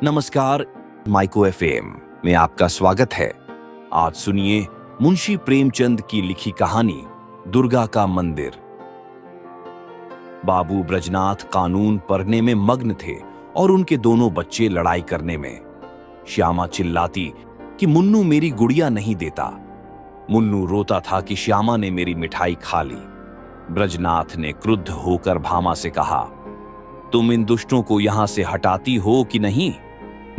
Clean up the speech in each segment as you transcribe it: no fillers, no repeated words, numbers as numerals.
नमस्कार, micro FM में आपका स्वागत है। आज सुनिए मुंशी प्रेमचंद की लिखी कहानी दुर्गा का मंदिर। बाबू ब्रजनाथ कानून पढ़ने में मग्न थे और उनके दोनों बच्चे लड़ाई करने में। श्यामा चिल्लाती कि मुन्नू मेरी गुड़िया नहीं देता। मुन्नू रोता था कि श्यामा ने मेरी मिठाई खा ली। ब्रजनाथ ने क्रुद्ध होकर भामा से कहा, तुम इन दुष्टों को यहां से हटाती हो कि नहीं?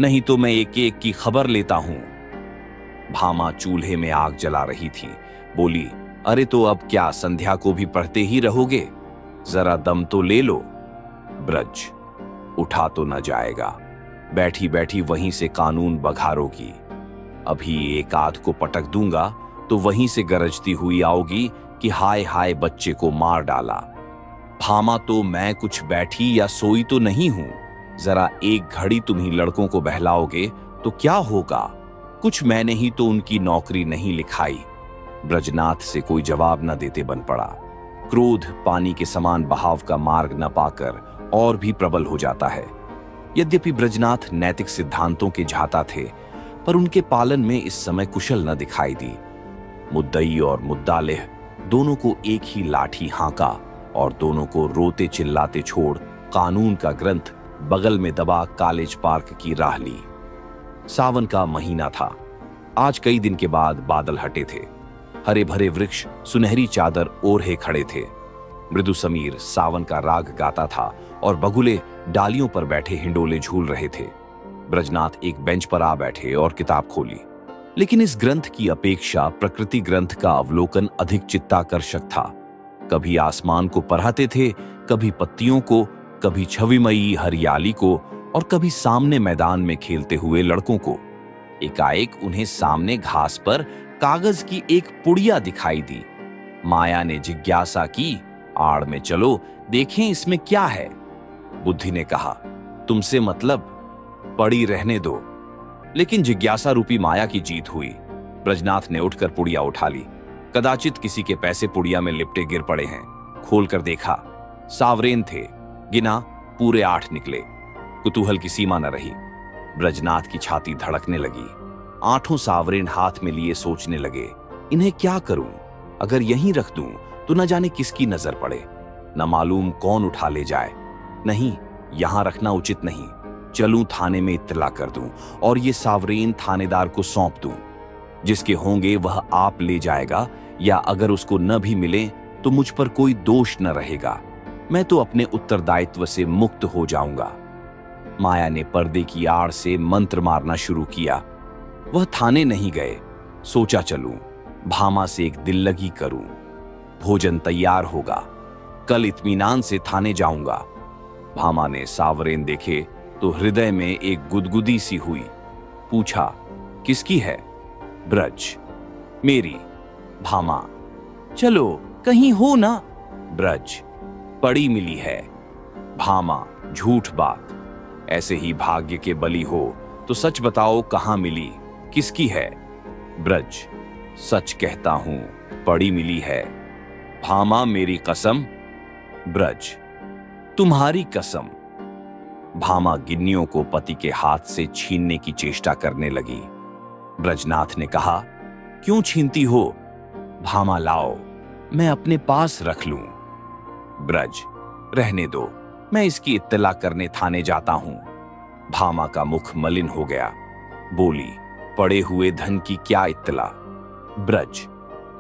नहीं तो मैं एक एक की खबर लेता हूं। भामा चूल्हे में आग जला रही थी। बोली, अरे तो अब क्या संध्या को भी पढ़ते ही रहोगे? जरा दम तो ले लो। ब्रज, उठा तो न जाएगा। बैठी बैठी वहीं से कानून बघारोगी। अभी एक आध को पटक दूंगा तो वहीं से गरजती हुई आओगी कि हाय हाय बच्चे को मार डाला। भामा, तो मैं कुछ बैठी या सोई तो नहीं हूं। जरा एक घड़ी तुम ही लड़कों को बहलाओगे तो क्या होगा? कुछ मैंने ही तो उनकी नौकरी नहीं लिखाई। ब्रजनाथ से कोई जवाब न देते बन पड़ा। क्रोध पानी के समान बहाव का मार्ग न पाकर और भी प्रबल हो जाता है। यद्यपि ब्रजनाथ नैतिक सिद्धांतों के झाता थे, पर उनके पालन में इस समय कुशल न दिखाई दी। मुद्दई और मुद्दालेह दोनों को एक ही लाठी हाँका और दोनों को रोते चिल्लाते छोड़ कानून का ग्रंथ बगल में दबा कॉलेज पार्क की राह ली। सावन का महीना था। आज कई दिन के बाद बादल हटे थे। हरे भरे वृक्ष सुनहरी चादर ओढ़े खड़े थे। मृदु समीर सावन का राग गाता था और बगुले डालियों पर बैठे हिंडोले झूल रहे थे। ब्रजनाथ एक बेंच पर आ बैठे और किताब खोली। लेकिन इस ग्रंथ की अपेक्षा प्रकृति ग्रंथ का अवलोकन अधिक चित्ताकर्षक था। कभी आसमान को पढ़ाते थे, कभी पत्तियों को, कभी छविमयी हरियाली को और कभी सामने मैदान में खेलते हुए लड़कों को। एकाएक उन्हें सामने घास पर कागज की एक पुड़िया दिखाई दी। माया ने जिज्ञासा की, आड़ में चलो देखें इसमें क्या है। बुद्धि ने कहा, तुमसे मतलब, पड़ी रहने दो। लेकिन जिज्ञासा रूपी माया की जीत हुई। ब्रजनाथ ने उठकर पुड़िया उठा ली। कदाचित किसी के पैसे पुड़िया में लिपटे गिर पड़े हैं। खोलकर देखा, सावरेन थे। गिना, पूरे 8 निकले। कुतूहल की सीमा न रही। ब्रजनाथ की छाती धड़कने लगी। 8 सावरेन हाथ में लिए सोचने लगे, इन्हें क्या करूं? अगर यहीं रख दूं तो न जाने किसकी नजर पड़े, न मालूम कौन उठा ले जाए। नहीं, यहां रखना उचित नहीं। चलूं थाने में इत्तला कर दूं और ये सावरेन थानेदार को सौंप दूं। जिसके होंगे वह आप ले जाएगा, या अगर उसको न भी मिले तो मुझ पर कोई दोष न रहेगा। मैं तो अपने उत्तरदायित्व से मुक्त हो जाऊंगा। माया ने पर्दे की आड़ से मंत्र मारना शुरू किया। वह थाने नहीं गए। सोचा चलूं, भामा से एक दिल लगी करूं। भोजन तैयार होगा, कल इत्मीनान से थाने जाऊंगा। भामा ने सावरेन देखे तो हृदय में एक गुदगुदी सी हुई। पूछा, किसकी है? ब्रज, मेरी। भामा, चलो कहीं हो ना? ब्रज, पड़ी मिली है। भामा, झूठ बात। ऐसे ही भाग्य के बली हो तो सच बताओ, कहां मिली, किसकी है? ब्रज, सच कहता हूं, पड़ी मिली है। भामा, मेरी कसम। ब्रज, तुम्हारी कसम। भामा गिन्नियों को पति के हाथ से छीनने की चेष्टा करने लगी। ब्रजनाथ ने कहा, क्यों छीनती हो? भामा, लाओ, मैं अपने पास रख लूं। ब्रज, रहने दो, मैं इसकी इत्तला करने थाने जाता हूं। भामा का मुख मलिन हो गया। बोली, पड़े हुए धन की क्या इत्तला? ब्रज,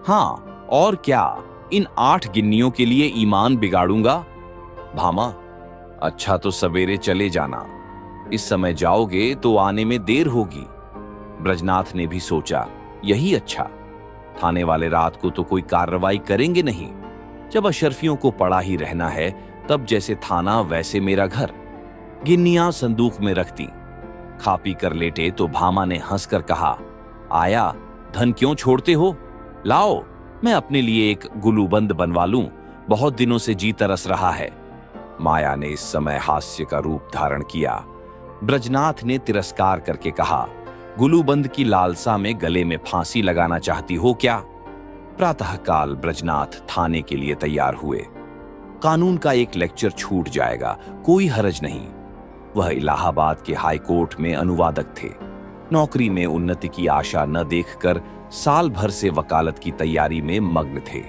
हां और क्या, इन 8 गिन्नियों के लिए ईमान बिगाड़ूंगा? भामा, अच्छा तो सवेरे चले जाना। इस समय जाओगे तो आने में देर होगी। ब्रजनाथ ने भी सोचा, यही अच्छा। थाने वाले रात को तो कोई कार्रवाई करेंगे नहीं। जब अशर्फियों को पड़ा ही रहना है, तब जैसे थाना वैसे मेरा घर। गिन्नियां संदूक में रखती। खा पी कर लेटे तो भामा ने हंसकर कहा, आया, धन क्यों छोड़ते हो? लाओ, मैं अपने लिए एक गुलूबंद बनवा लूं, बहुत दिनों से जी तरस रहा है। माया ने इस समय हास्य का रूप धारण किया। ब्रजनाथ ने तिरस्कार करके कहा, गुलूबंद की लालसा में गले में फांसी लगाना चाहती हो क्या? प्रातःकाल ब्रजनाथ थाने के लिए तैयार हुए। कानून का एक लेक्चर छूट जाएगा, कोई हरज नहीं। वह इलाहाबाद के हाई कोर्ट में अनुवादक थे। नौकरी में उन्नति की आशा न देखकर साल भर से वकालत की तैयारी में मग्न थे।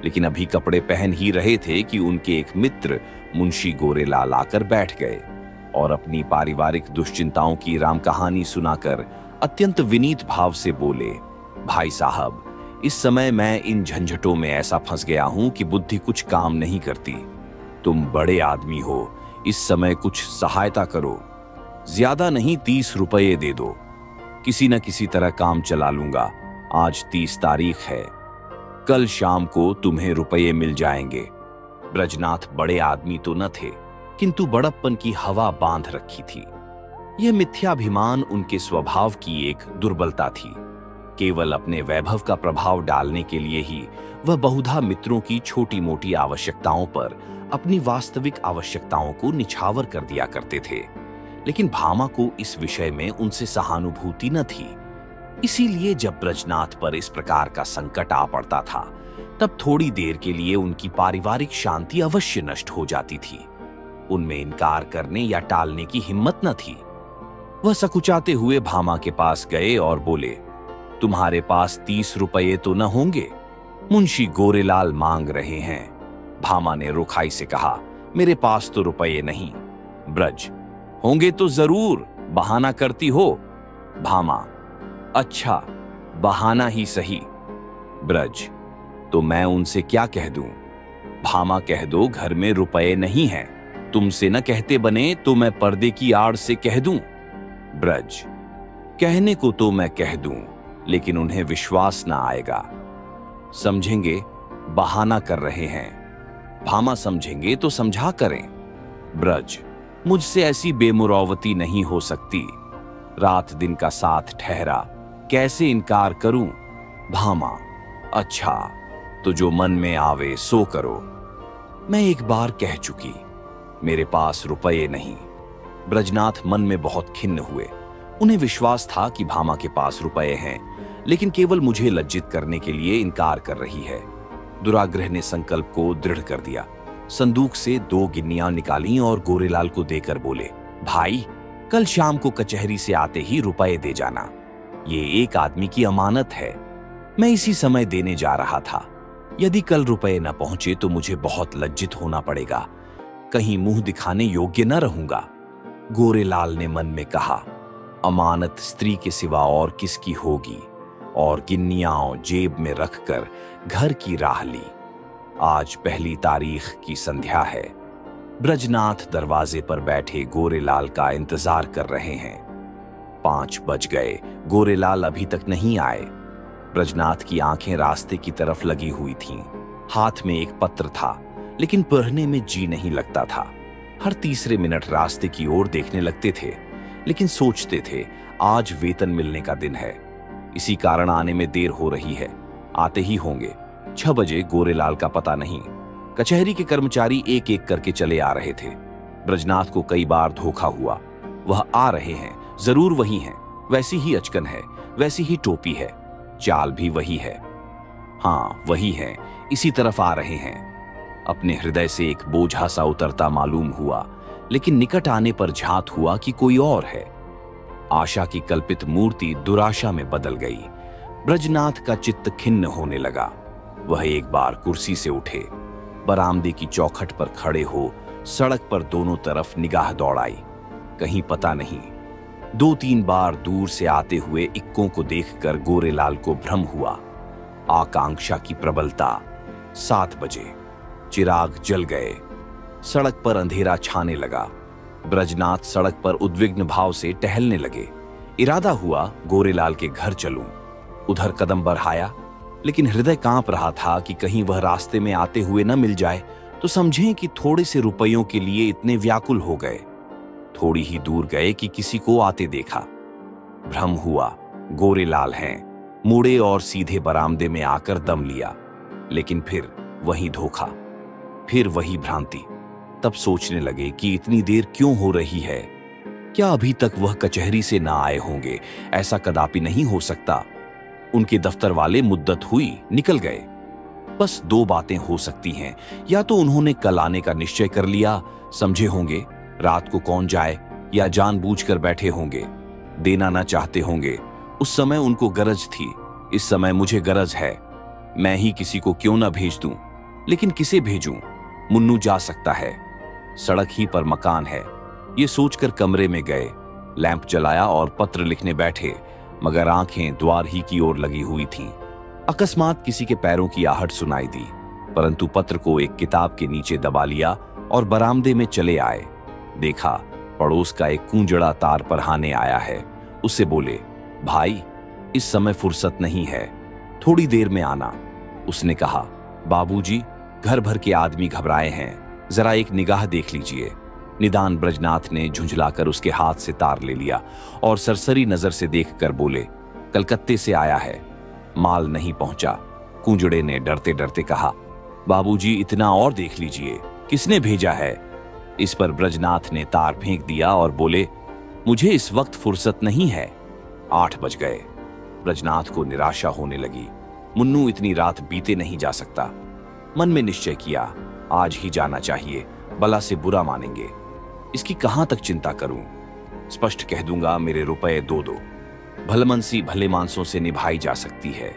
लेकिन अभी कपड़े पहन ही रहे थे कि उनके एक मित्र मुंशी गोरेलाल आकर बैठ गए और अपनी पारिवारिक दुश्चिंताओं की राम कहानी सुनाकर अत्यंत विनीत भाव से बोले, भाई साहब, इस समय मैं इन झंझटों में ऐसा फंस गया हूं कि बुद्धि कुछ काम नहीं करती। तुम बड़े आदमी हो, इस समय कुछ सहायता करो। ज्यादा नहीं 30 रुपये दे दो, किसी न किसी तरह काम चला लूंगा। आज 30 तारीख है, कल शाम को तुम्हें रुपये मिल जाएंगे। ब्रजनाथ बड़े आदमी तो न थे, किंतु बड़प्पन की हवा बांध रखी थी। यह मिथ्याभिमान उनके स्वभाव की एक दुर्बलता थी। केवल अपने वैभव का प्रभाव डालने के लिए ही वह बहुधा मित्रों की छोटी मोटी आवश्यकताओं पर अपनी वास्तविक आवश्यकताओं को निछावर कर दिया करते थे। लेकिन भामा को इस विषय में उनसे सहानुभूति न थी। इसीलिए जब ब्रजनाथ पर इस प्रकार का संकट आ पड़ता था, तब थोड़ी देर के लिए उनकी पारिवारिक शांति अवश्य नष्ट हो जाती थी। उनमें इनकार करने या टालने की हिम्मत न थी। वह सकुचाते हुए भामा के पास गए और बोले, तुम्हारे पास 30 रुपये तो न होंगे? मुंशी गोरेलाल मांग रहे हैं। भामा ने रुखाई से कहा, मेरे पास तो रुपये नहीं। ब्रज, होंगे तो जरूर, बहाना करती हो। भामा, अच्छा, बहाना ही सही। ब्रज, तो मैं उनसे क्या कह दूं? भामा, कह दो घर में रुपये नहीं हैं। तुमसे न कहते बने तो मैं पर्दे की आड़ से कह दूं। ब्रज, कहने को तो मैं कह दूं, लेकिन उन्हें विश्वास ना आएगा। समझेंगे बहाना कर रहे हैं। भामा, समझेंगे तो समझा करें। ब्रज, मुझसे ऐसी बेमुरौवती नहीं हो सकती। रात दिन का साथ ठहरा, कैसे इनकार करूं? भामा, अच्छा, तो जो मन में आवे सो करो। मैं एक बार कह चुकी, मेरे पास रुपये नहीं। ब्रजनाथ मन में बहुत खिन्न हुए। उन्हें विश्वास था कि भामा के पास रुपये हैं, लेकिन केवल मुझे लज्जित करने के लिए इनकार कर रही है। दुराग्रह ने संकल्प को दृढ़ कर दिया। संदूक से 2 गिन्नियां निकाली और गोरेलाल को देकर बोले, भाई, कल शाम को कचहरी से आते ही रुपये दे जाना। ये एक आदमी की अमानत है। मैं इसी समय देने जा रहा था। यदि कल रुपये न पहुंचे तो मुझे बहुत लज्जित होना पड़ेगा। कहीं मुंह दिखाने योग्य न रहूंगा। गोरेलाल ने मन में कहा, अमानत स्त्री के सिवा और किसकी होगी, और गिन्नियां जेब में रखकर घर की राह ली। आज 1 तारीख की संध्या है। ब्रजनाथ दरवाजे पर बैठे गोरेलाल का इंतजार कर रहे हैं। 5 बज गए, गोरेलाल अभी तक नहीं आए। ब्रजनाथ की आंखें रास्ते की तरफ लगी हुई थीं। हाथ में एक पत्र था, लेकिन पढ़ने में जी नहीं लगता था। हर तीसरे मिनट रास्ते की ओर देखने लगते थे, लेकिन सोचते थे आज वेतन मिलने का दिन है, इसी कारण आने में देर हो रही है। आते ही होंगे। 6 बजे गोरेलाल का पता नहीं। कचहरी के कर्मचारी एक एक करके चले आ रहे थे। ब्रजनाथ को कई बार धोखा हुआ। वह आ रहे हैं, जरूर वही हैं। वैसी ही अचकन है, वैसी ही टोपी है, चाल भी वही है। हाँ, वही है, इसी तरफ आ रहे हैं। अपने हृदय से एक बोझा सा उतरता मालूम हुआ, लेकिन निकट आने पर झात हुआ कि कोई और है। आशा की कल्पित मूर्ति दुराशा में बदल गई। ब्रजनाथ का चित्त खिन्न होने लगा। वह एक बार कुर्सी से उठे, बरामदे की चौखट पर खड़े हो सड़क पर दोनों तरफ निगाह दौड़ाई। कहीं पता नहीं। 2-3 बार दूर से आते हुए इक्कों को देखकर गोरेलाल को भ्रम हुआ। आकांक्षा की प्रबलता। 7 बजे चिराग जल गए। सड़क पर अंधेरा छाने लगा। ब्रजनाथ सड़क पर उद्विग्न भाव से टहलने लगे। इरादा हुआ गोरेलाल के घर चलूं। उधर कदम बढ़ाया, लेकिन हृदय कांप रहा था कि कहीं वह रास्ते में आते हुए न मिल जाए तो समझें कि थोड़े से रुपयों के लिए इतने व्याकुल हो गए। थोड़ी ही दूर गए कि किसी को आते देखा। भ्रम हुआ गोरेलाल हैं। मुड़े और सीधे बरामदे में आकर दम लिया, लेकिन फिर वही धोखा, फिर वही भ्रांति। तब सोचने लगे कि इतनी देर क्यों हो रही है। क्या अभी तक वह कचहरी से ना आए होंगे? ऐसा कदापि नहीं हो सकता। उनके दफ्तर वाले मुद्दत हुई, निकल गए। बस 2 बातें हो सकती हैं। या तो उन्होंने कल आने का निश्चय कर लिया, समझे होंगे रात को कौन जाए, या जानबूझकर बैठे होंगे, देना ना चाहते होंगे। उस समय उनको गरज थी, इस समय मुझे गरज है। मैं ही किसी को क्यों ना भेज दूं, लेकिन किसे भेजूं? मुन्नू जा सकता है, सड़क ही पर मकान है। ये सोचकर कमरे में गए, लैंप जलाया और पत्र लिखने बैठे, मगर आंखें द्वार ही की ओर लगी हुई थीं। अकस्मात किसी के पैरों की आहट सुनाई दी, परंतु पत्र को एक किताब के नीचे दबा लिया और बरामदे में चले आए। देखा, पड़ोस का एक कूंजड़ा तार पर हाने आया है। उससे बोले, भाई इस समय फुर्सत नहीं है, थोड़ी देर में आना। उसने कहा, बाबूजी घर भर के आदमी घबराए हैं, जरा एक निगाह देख लीजिए। निदान ब्रजनाथ ने झुंझलाकर उसके हाथ से तार ले लिया और सरसरी नजर से देखकर बोले, कलकत्ते से आया है, माल नहीं पहुंचा। कूंजड़े ने डरते डरते कहा, बाबूजी इतना और देख लीजिए, किसने भेजा है? इस पर ब्रजनाथ ने तार फेंक दिया और बोले, मुझे इस वक्त फुर्सत नहीं है। 8 बज गए। ब्रजनाथ को निराशा होने लगी। मुन्नू इतनी रात बीते नहीं जा सकता। मन में निश्चय किया, आज ही जाना चाहिए, भला से बुरा मानेंगे। इसकी कहां तक चिंता करूं? स्पष्ट कह दूंगा, मेरे रुपए दो। भलमनसी भले मानसों से निभाई जा सकती है।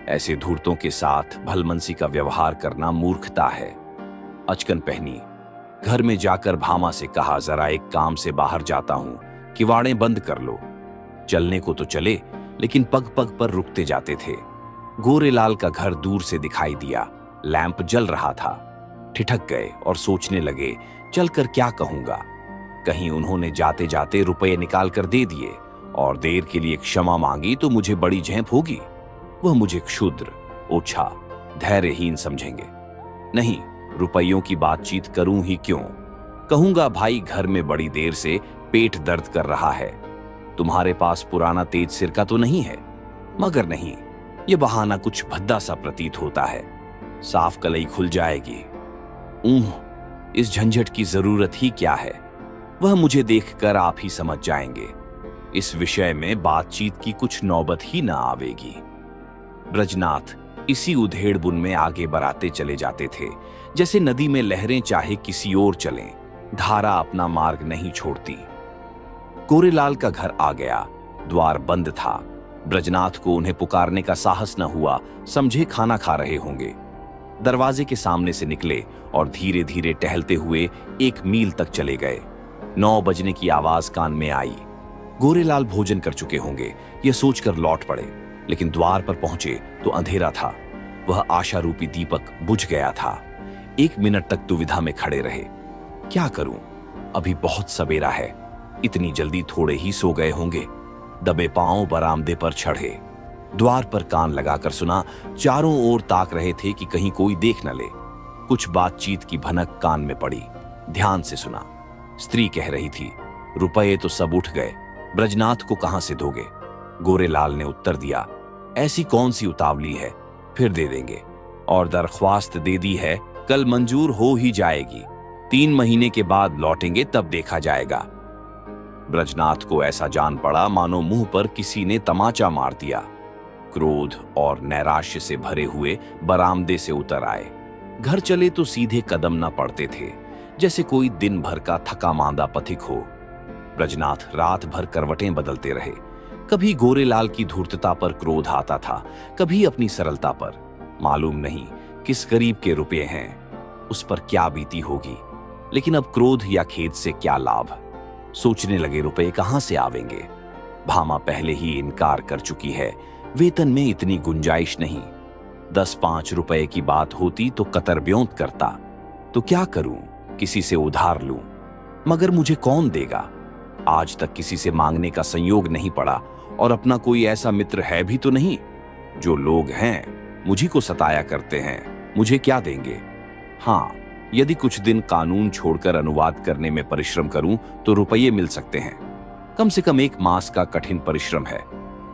ऐसे धूर्तों के साथ भलमनसी का व्यवहार करना मूर्खता है। अचकन पहनी, घर में जाकर भामा से कहा, जरा एक काम से बाहर जाता हूं, किवाड़ें बंद कर लो। चलने को तो चले, लेकिन पग पग पर रुकते जाते थे। गोरेलाल का घर दूर से दिखाई दिया, लैंप जल रहा था। ठिठक गए और सोचने लगे, चलकर क्या कहूंगा। कहीं उन्होंने जाते जाते रुपए निकाल कर दे दिए और देर के लिए क्षमा मांगी तो मुझे बड़ी झेप होगी। वह मुझे क्षुद्र, ओछा, धैर्यहीन समझेंगे। नहीं, रुपयों की बातचीत करूं ही क्यों? कहूंगा, भाई घर में बड़ी देर से पेट दर्द कर रहा है, तुम्हारे पास पुराना तेज सिरका तो नहीं है? मगर नहीं, यह बहाना कुछ भद्दा सा प्रतीत होता है, साफ कलई खुल जाएगी। इस झंझट की जरूरत ही क्या है? वह मुझे देखकर आप ही समझ जाएंगे। इस विषय में बातचीत की कुछ नौबत ही ना आवेगी। ब्रजनाथ इसी उधेड़ बुन में आगे बढ़ाते चले जाते थे, जैसे नदी में लहरें चाहे किसी ओर चलें, धारा अपना मार्ग नहीं छोड़ती। गोरेलाल का घर आ गया, द्वार बंद था। ब्रजनाथ को उन्हें पुकारने का साहस न हुआ, समझे खाना खा रहे होंगे। दरवाजे के सामने से निकले और धीरे धीरे टहलते हुए 1 मील तक चले गए। 9 बजने की आवाज कान में आई। गोरेलाल भोजन कर चुके होंगे, यह सोचकर लौट पड़े, लेकिन द्वार पर पहुंचे तो अंधेरा था। वह आशा रूपी दीपक बुझ गया था। 1 मिनट तक दुविधा में खड़े रहे। क्या करूं? अभी बहुत सवेरा है, इतनी जल्दी थोड़े ही सो गए होंगे। दबे पांव बरामदे पर चढ़े। द्वार पर कान लगाकर सुना, चारों ओर ताक रहे थे कि कहीं कोई देख न ले। कुछ बातचीत की भनक कान में पड़ी, ध्यान से सुना। स्त्री कह रही थी, रुपए तो सब उठ गए, ब्रजनाथ को कहां से दोगे? गोरेलाल ने उत्तर दिया, ऐसी कौन सी उतावली है, फिर दे देंगे। और दरख्वास्त दे दी है, कल मंजूर हो ही जाएगी। 3 महीने के बाद लौटेंगे, तब देखा जाएगा। ब्रजनाथ को ऐसा जान पड़ा मानो मुंह पर किसी ने तमाचा मार दिया। क्रोध और नैराश्य से भरे हुए बरामदे से उतर आए। घर चले तो सीधे कदम न पड़ते थे, जैसे कोई दिन भर का थका मांदा पथिक हो। ब्रजनाथ रात भर करवटें बदलते रहे। कभी गोरेलाल की धूर्तता पर क्रोध आता था, कभी अपनी सरलता पर। मालूम नहीं किस गरीब के रुपए हैं, उस पर क्या बीती होगी। लेकिन अब क्रोध या खेद से क्या लाभ? सोचने लगे, रुपए कहां से आवेंगे? भामा पहले ही इनकार कर चुकी है, वेतन में इतनी गुंजाइश नहीं। 10-5 रुपए की बात होती तो कतर ब्योंत करता। तो क्या करूं? किसी से उधार लूं, मगर मुझे कौन देगा? आज तक किसी से मांगने का संयोग नहीं पड़ा, और अपना कोई ऐसा मित्र है भी तो नहीं। जो लोग हैं मुझी को सताया करते हैं, मुझे क्या देंगे? हाँ, यदि कुछ दिन कानून छोड़कर अनुवाद करने में परिश्रम करूं तो रुपये मिल सकते हैं। कम से कम 1 मास का कठिन परिश्रम है।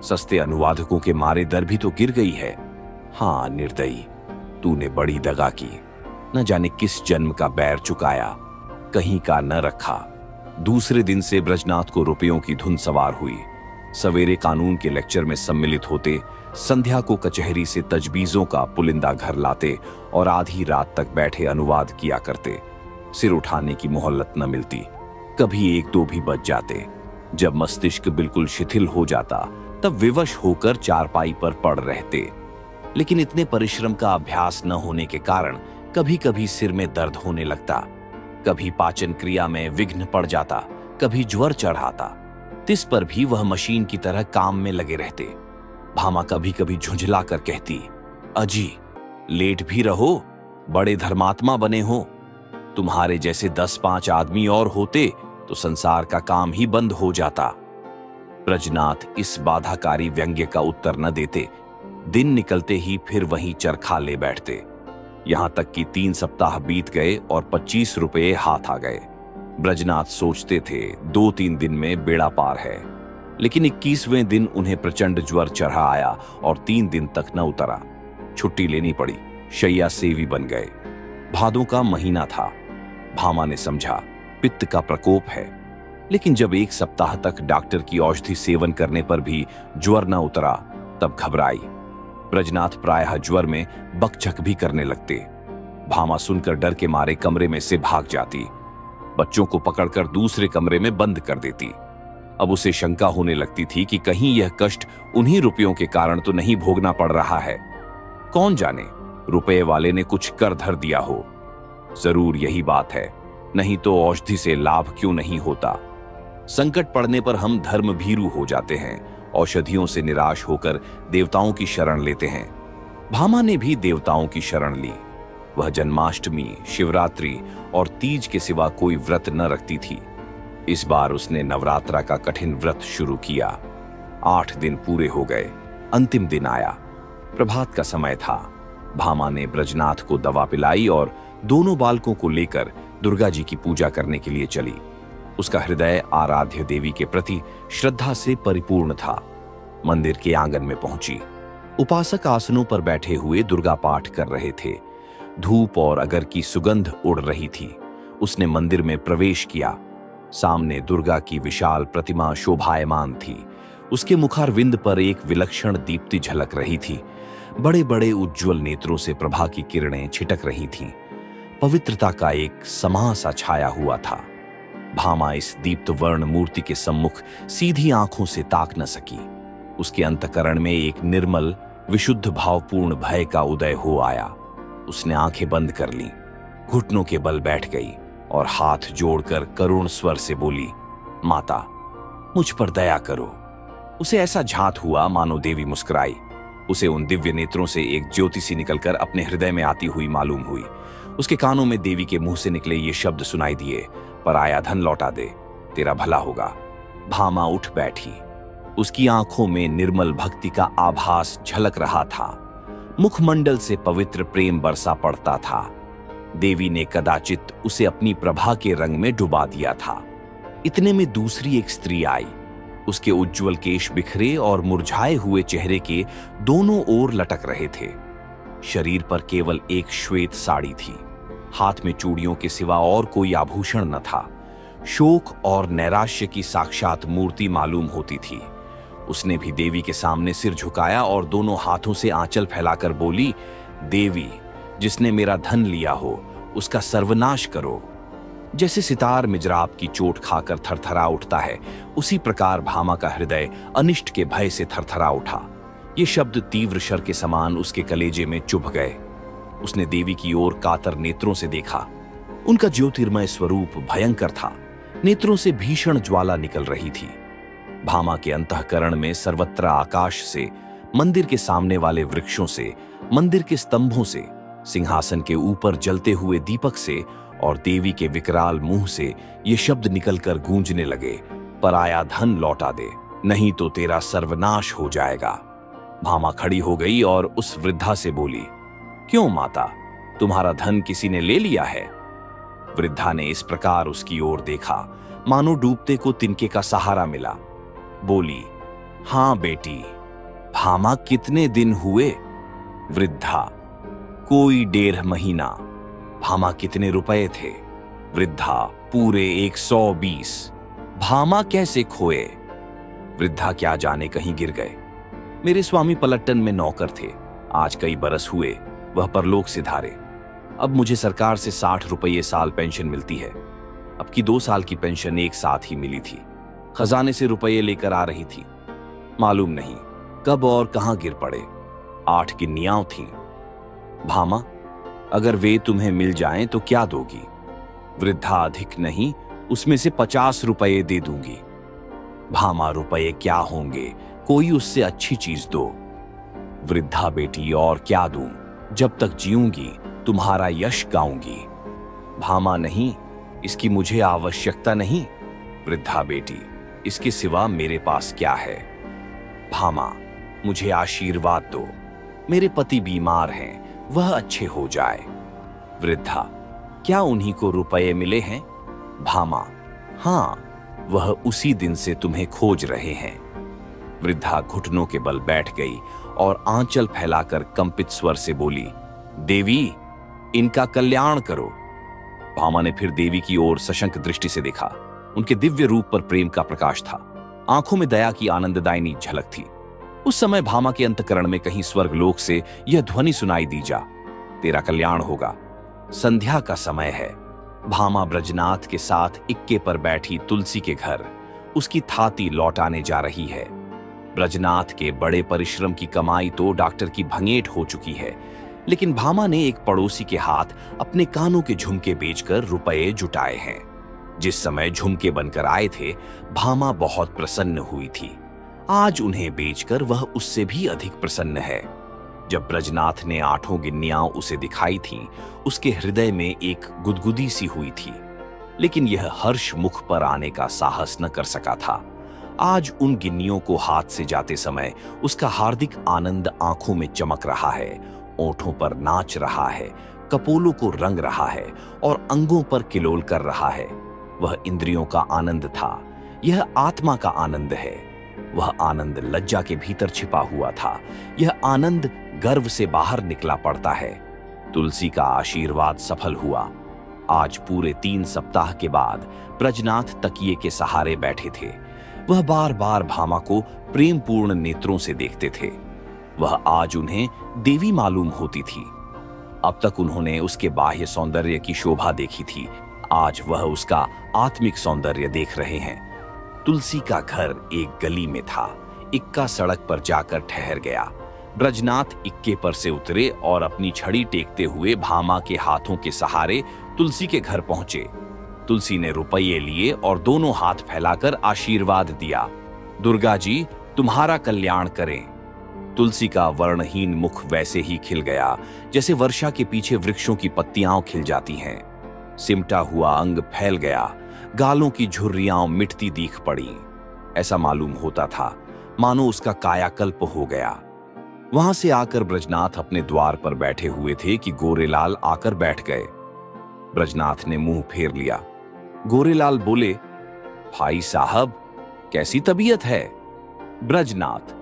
सस्ते अनुवादकों के मारे दर भी तो गिर गई है। हाँ निर्दयी, तूने बड़ी दगा की। न जाने किस जन्म का बैर चुकाया, कहीं का न रखा। दूसरे दिन से ब्रजनाथ को रुपयों की धुन सवार हुई। सवेरे कानून के लेक्चर में सम्मिलित होते, संध्या को कचहरी से तजबीजों का पुलिंदा घर लाते और आधी रात तक बैठे अनुवाद किया करते। सिर उठाने की मोहल्लत न मिलती। कभी एक दो भी बज जाते। जब मस्तिष्क बिल्कुल शिथिल हो जाता तब विवश होकर चारपाई पर पड़ रहते। लेकिन इतने परिश्रम का अभ्यास न होने के कारण कभी कभी सिर में दर्द होने लगता, कभी पाचन क्रिया में विघ्न पड़ जाता, कभी ज्वर चढ़ाता। तिस पर भी वह मशीन की तरह काम में लगे रहते। भामा कभी कभी झुंझला कर कहती, अजी लेट भी रहो, बड़े धर्मात्मा बने हो। तुम्हारे जैसे 10-5 आदमी और होते तो संसार का काम ही बंद हो जाता। ब्रजनाथ इस बाधाकारी व्यंग्य का उत्तर न देते। दिन निकलते ही फिर वहीं चरखा ले बैठते। यहां तक कि 3 सप्ताह बीत गए और 25 रुपये हाथ आ गए। ब्रजनाथ सोचते थे 2-3 दिन में बेड़ा पार है, लेकिन 21वें दिन उन्हें प्रचंड ज्वर चढ़ा आया और 3 दिन तक न उतरा। छुट्टी लेनी पड़ी, शैया सेवी बन गए। भादों का महीना था। भामा ने समझा पित्त का प्रकोप है, लेकिन जब 1 सप्ताह तक डॉक्टर की औषधि सेवन करने पर भी ज्वर न उतरा तब घबराई। ब्रजनाथ प्रायः ज्वर में बकझक भी करने लगते। भामा सुनकर डर के मारे कमरे में से भाग जाती, बच्चों को पकड़कर दूसरे कमरे में बंद कर देती। अब उसे शंका होने लगती थी कि कहीं यह कष्ट उन्हीं रुपयों के कारण तो नहीं भोगना पड़ रहा है। कौन जाने रुपए वाले ने कुछ कर धर दिया हो। जरूर यही बात है, नहीं तो औषधि से लाभ क्यों नहीं होता। संकट पड़ने पर हम धर्म भीरू हो जाते हैं, औषधियों से निराश होकर देवताओं की शरण लेते हैं। भामा ने भी देवताओं की शरण ली। वह जन्माष्टमी, शिवरात्रि और तीज के सिवा कोई व्रत न रखती थी। इस बार उसने नवरात्रा का कठिन व्रत शुरू किया। 8 दिन पूरे हो गए। अंतिम दिन आया। प्रभात का समय था। भामा ने ब्रजनाथ को दवा पिलाई और दोनों बालकों को लेकर दुर्गा जी की पूजा करने के लिए चली। उसका हृदय आराध्य देवी के प्रति श्रद्धा से परिपूर्ण था। मंदिर के आंगन में पहुंची। उपासक आसनों पर बैठे हुए दुर्गा पाठ कर रहे थे। धूप और अगर की सुगंध उड़ रही थी। उसने मंदिर में प्रवेश किया। सामने दुर्गा की विशाल प्रतिमा शोभायमान थी। उसके मुखारविंद पर एक विलक्षण दीप्ति झलक रही थी। बड़े बड़े उज्ज्वल नेत्रों से प्रभा की किरणें छिटक रही थीं। पवित्रता का एक समा सा छाया हुआ था। भामा इस दीप्त वर्ण मूर्ति के सम्मुख सीधी आंखों से ताक न सकी। उसके अंतकरण में एक निर्मल, विशुद्ध भावपूर्ण भय का उदय हो आया। उसने आंखें बंद कर लीं, घुटनों के बल बैठ गई और हाथ जोड़कर करुण स्वर से बोली, माता, मुझ पर दया करो। उसे ऐसा झांत हुआ मानो देवी मुस्कुराई। उसे उन दिव्य नेत्रों से एक ज्योति सी निकलकर अपने हृदय में आती हुई मालूम हुई। उसके कानों में देवी के मुंह से निकले ये शब्द सुनाई दिए, पराया धन लौटा दे, तेरा भला होगा। भामा उठ बैठी। उसकी आंखों में निर्मल भक्ति का आभास झलक रहा था। मुखमंडल से पवित्र प्रेम बरसा पड़ता था। देवी ने कदाचित उसे अपनी प्रभा के रंग में डुबा दिया था। इतने में दूसरी एक स्त्री आई। उसके उज्ज्वल केश बिखरे और मुरझाए हुए चेहरे के दोनों ओर लटक रहे थे। शरीर पर केवल एक श्वेत साड़ी थी। हाथ में चूड़ियों के सिवा और कोई आभूषण न था। शोक और नैराश्य की साक्षात मूर्ति मालूम होती थी। उसने भी देवी के सामने सिर झुकाया और दोनों हाथों से आंचल फैलाकर बोली, देवी, जिसने मेरा धन लिया हो उसका सर्वनाश करो। जैसे सितार मिजराब की चोट खाकर थरथरा उठता है, उसी प्रकार भामा का हृदय अनिष्ट के भय से थरथरा उठा। ये शब्द तीव्र शर के समान उसके कलेजे में चुभ गए। उसने देवी की ओर कातर नेत्रों से देखा। उनका ज्योतिर्मय स्वरूप भयंकर था। नेत्रों से भीषण ज्वाला निकल रही थी। भामा के अंतःकरण में सर्वत्र आकाश से, मंदिर के सामने वाले वृक्षों से, मंदिर के स्तंभों से, सिंहासन के ऊपर जलते हुए दीपक से और देवी के विकराल मुंह से ये शब्द निकलकर गूंजने लगे, पराया धन लौटा दे, नहीं तो तेरा सर्वनाश हो जाएगा। भामा खड़ी हो गई और उस वृद्धा से बोली, क्यों माता, तुम्हारा धन किसी ने ले लिया है? वृद्धा ने इस प्रकार उसकी ओर देखा मानो डूबते को तिनके का सहारा मिला। बोली, हां बेटी। भामा, कितने दिन हुए? वृद्धा, कोई 1.5 महीना। भामा, कितने रुपए थे? वृद्धा, पूरे 120। भामा, कैसे खोए? वृद्धा, क्या जाने कहीं गिर गए। मेरे स्वामी पलटन में नौकर थे। आज कई बरस हुए वह परलोक सिधारे। अब मुझे सरकार से 60 रुपये साल पेंशन मिलती है। अब की 2 साल की पेंशन एक साथ ही मिली थी। खजाने से रुपये लेकर आ रही थी। मालूम नहीं कब और कहां गिर पड़े। 8 गिन्नियां थीं। भामा, अगर वे तुम्हें मिल जाएं तो क्या दोगी? वृद्धा, अधिक नहीं, उसमें से 50 रुपये दे दूंगी। भामा, रुपये क्या होंगे, कोई उससे अच्छी चीज दो। वृद्धा, बेटी और क्या दूं, जब तक जीऊंगी तुम्हारा यश गाऊंगी। भामा, नहीं, इसकी मुझे आवश्यकता नहीं। वृद्धा, बेटी, इसके सिवा मेरे पास क्या है? भामा, मुझे आशीर्वाद दो, मेरे पति बीमार हैं, वह अच्छे हो जाए। वृद्धा, क्या उन्हीं को रुपये मिले हैं? भामा, हां, वह उसी दिन से तुम्हें खोज रहे हैं। वृद्धा घुटनों के बल बैठ गई और आंचल फैलाकर कंपित स्वर से बोली, देवी, इनका कल्याण करो। भामा ने फिर देवी की ओर सशंक दृष्टि से देखा। उनके दिव्य रूप पर प्रेम का प्रकाश था, आंखों में दया की आनंददायिनी झलक थी। उस समय भामा के अंतकरण में कहीं स्वर्गलोक से यह ध्वनि सुनाई दी जा, तेरा कल्याण होगा। संध्या का समय है। भामा ब्रजनाथ के साथ इक्के पर बैठी तुलसी के घर उसकी थाती लौटाने जा रही है। ब्रजनाथ के बड़े परिश्रम की कमाई तो डॉक्टर की भंगेट हो चुकी है, लेकिन भामा ने एक पड़ोसी के हाथ अपने कानों के झुमके बेचकर रुपये जुटाए हैं। जिस समय झुमके बनकर आए थे, भामा बहुत प्रसन्न हुई थी। आज उन्हें बेचकर वह उससे भी अधिक प्रसन्न है। जब ब्रजनाथ ने 8 गिन्नियां उसे दिखाई थीं, उसके हृदय में एक गुदगुदी सी हुई थी, लेकिन यह हर्ष मुख पर आने का साहस न कर सका था। आज उन गिन्नियों को हाथ से जाते समय उसका हार्दिक आनंद आंखों में चमक रहा है, ओंठों पर नाच रहा है, कपोलों को रंग रहा है और अंगों पर किलोल कर रहा है। वह इंद्रियों का आनंद था, यह आत्मा का आनंद है। वह आनंद लज्जा के भीतर छिपा हुआ था, यह आनंद गर्व से बाहर निकला पड़ता है। तुलसी का आशीर्वाद सफल हुआ। आज पूरे 3 सप्ताह के बाद ब्रजनाथ तकिए के सहारे बैठे थे। वह बार बार भामा को प्रेमपूर्ण नेत्रों से देखते थे। वह आज उन्हें देवी मालूम होती थी। अब तक उन्होंने उसके बाह्य सौंदर्य की शोभा देखी थी, आज वह उसका आत्मिक सौंदर्य देख रहे हैं। तुलसी का घर एक गली में था। इक्का सड़क पर जाकर ठहर गया। ब्रजनाथ इक्के पर से उतरे और अपनी छड़ी टेकते हुए भामा के हाथों के सहारे तुलसी के घर पहुंचे। तुलसी ने रुपये लिए और दोनों हाथ फैलाकर आशीर्वाद दिया, दुर्गा जी, तुम्हारा कल्याण करें। तुलसी का वर्णहीन मुख वैसे ही खिल गया जैसे वर्षा के पीछे वृक्षों की पत्तियां खिल जाती हैं। सिमटा हुआ अंग फैल गया, गालों की झुर्रियां मिटती दिख पड़ी। ऐसा मालूम होता था मानो उसका कायाकल्प हो गया। वहां से आकर ब्रजनाथ अपने द्वार पर बैठे हुए थे कि गोरेलाल आकर बैठ गए। ब्रजनाथ ने मुंह फेर लिया। गोरेलाल बोले, भाई साहब, कैसी तबीयत है? ब्रजनाथ,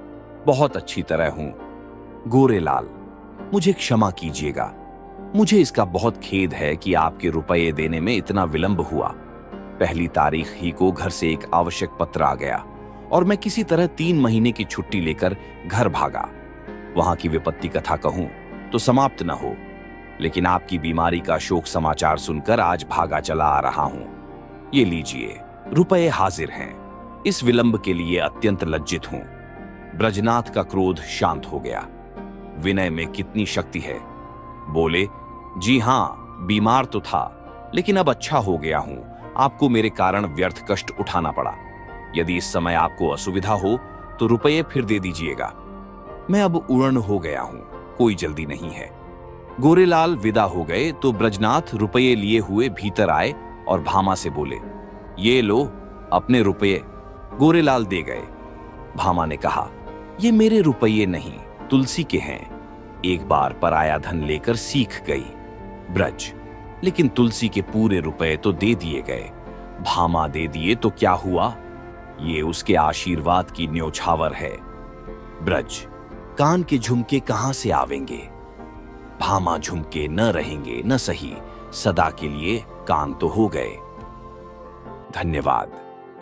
बहुत अच्छी तरह हूं। गोरेलाल, मुझे क्षमा कीजिएगा, मुझे इसका बहुत खेद है कि आपके रुपये देने में इतना विलंब हुआ। पहली तारीख ही को घर से एक आवश्यक पत्र आ गया और मैं किसी तरह 3 महीने की छुट्टी लेकर घर भागा। वहां की विपत्ति कथा कहूं तो समाप्त न हो, लेकिन आपकी बीमारी का शोक समाचार सुनकर आज भागा चला आ रहा हूं। ये लीजिए, रुपये हाजिर हैं। इस विलंब के लिए अत्यंत लज्जित हूं। ब्रजनाथ का क्रोध शांत हो गया। विनय में कितनी शक्ति है। बोले, जी हां, बीमार तो था, लेकिन अब अच्छा हो गया हूं। आपको मेरे कारण व्यर्थ कष्ट उठाना पड़ा। यदि इस समय आपको असुविधा हो तो रुपये फिर दे दीजिएगा। मैं अब उड़न हो गया हूं, कोई जल्दी नहीं है। गोरेलाल विदा हो गए तो ब्रजनाथ रुपये लिए हुए भीतर आए और भामा से बोले, ये लो अपने रुपये। गोरेलाल दे गए। भामा ने कहा, ये मेरे रुपये नहीं, तुलसी के हैं। एक बार पराया धन लेकर सीख गई ब्रज, लेकिन तुलसी के पूरे रुपए तो दे दिए गए। भामा दे दिए तो क्या हुआ? ये उसके आशीर्वाद की न्योछावर है। ब्रज, कान के झुमके कहां से आवेंगे? भामा, झुमके न रहेंगे न सही, सदा के लिए कान तो हो गए। धन्यवाद।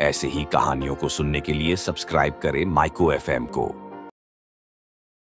ऐसे ही कहानियों को सुनने के लिए सब्सक्राइब करें माइको FM को।